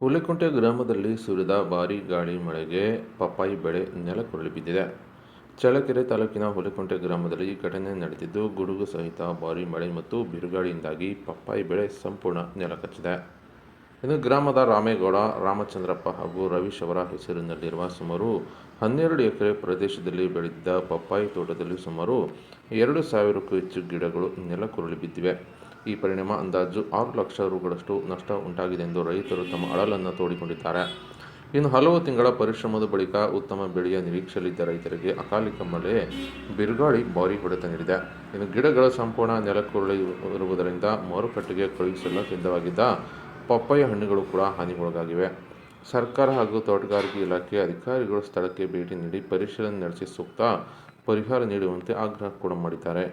ಹುಲಿಕುಂಟೆ ಗ್ರಾಮದಲ್ಲಿ ಸುರಿದ ಭಾರೀ ಗಾಳಿ ಮಳೆಗೆ ಪಪ್ಪಾಯಿ ಬೆಳೆ ನೆಲಕ್ಕುರುಳಿ ಬಿದ್ದಿದೆ. ಚಳ್ಳಕೆರೆ ತಾಲೂಕಿನ ಹುಲಿಕುಂಟೆ ಗ್ರಾಮದಲ್ಲಿ ಈ ಘಟನೆ ನಡೆದಿದ್ದು, ಗುಡುಗು ಸಹಿತ ಭಾರೀ ಮಳೆ ಮತ್ತು ಬಿರುಗಾಳಿಯಿಂದಾಗಿ ಪಪ್ಪಾಯಿ ಬೆಳೆ ಸಂಪೂರ್ಣ ನೆಲಕಚ್ಚಿದೆ. ಇನ್ನು ಗ್ರಾಮದ ರಾಮೇಗೌಡ, ರಾಮಚಂದ್ರಪ್ಪ ಹಾಗೂ ರವೀಶ್ ಅವರ ಹೆಸರಿನಲ್ಲಿರುವ ಸುಮಾರು 12 ಎಕರೆ ಪ್ರದೇಶದಲ್ಲಿ ಬೆಳೆದಿದ್ದ ಪಪ್ಪಾಯಿ ತೋಟದಲ್ಲಿ ಸುಮಾರು 2,000ಕ್ಕೂ ಹೆಚ್ಚು ಗಿಡಗಳು ನೆಲಕ್ಕುರುಳಿ ಬಿದ್ದಿವೆ. ಈ ಪರಿಣಾಮ ಅಂದಾಜು 6 ಲಕ್ಷ ರುಗಳಷ್ಟು ನಷ್ಟ ಉಂಟಾಗಿದೆ ಎಂದು ರೈತರು ತಮ್ಮ ಅಳಲನ್ನು ತೋಡಿಕೊಂಡಿದ್ದಾರೆ. ಇನ್ನು ಹಲವು ತಿಂಗಳ ಪರಿಶ್ರಮದ ಬಳಿಕ ಉತ್ತಮ ಬೆಳೆಯ ನಿರೀಕ್ಷೆಯಲ್ಲಿದ್ದ ರೈತರಿಗೆ ಅಕಾಲಿಕ ಮಳೆ, ಬಿರುಗಾಳಿ ಭಾರೀ ಹೊಡೆತ ನೀಡಿದೆ. ಇನ್ನು ಗಿಡಗಳು ಸಂಪೂರ್ಣ ನೆಲಕ್ಕುರುಳಿರುವುದರಿಂದ ಮಾರುಕಟ್ಟೆಗೆ ಕಳುಹಿಸಲು ಸಿದ್ಧವಾಗಿದ್ದ ಪಪ್ಪಾಯಿ ಹಣ್ಣುಗಳು ಕೂಡ ಹಾನಿಗೊಳಗಾಗಿವೆ. ಸರ್ಕಾರ ಹಾಗೂ ತೋಟಗಾರಿಕೆ ಇಲಾಖೆ ಅಧಿಕಾರಿಗಳು ಸ್ಥಳಕ್ಕೆ ಭೇಟಿ ನೀಡಿ ಪರಿಶೀಲನೆ ನಡೆಸಿ ಸೂಕ್ತ ಪರಿಹಾರ ನೀಡುವಂತೆ ಆಗ್ರಹ ಕೂಡ ಮಾಡಿದ್ದಾರೆ.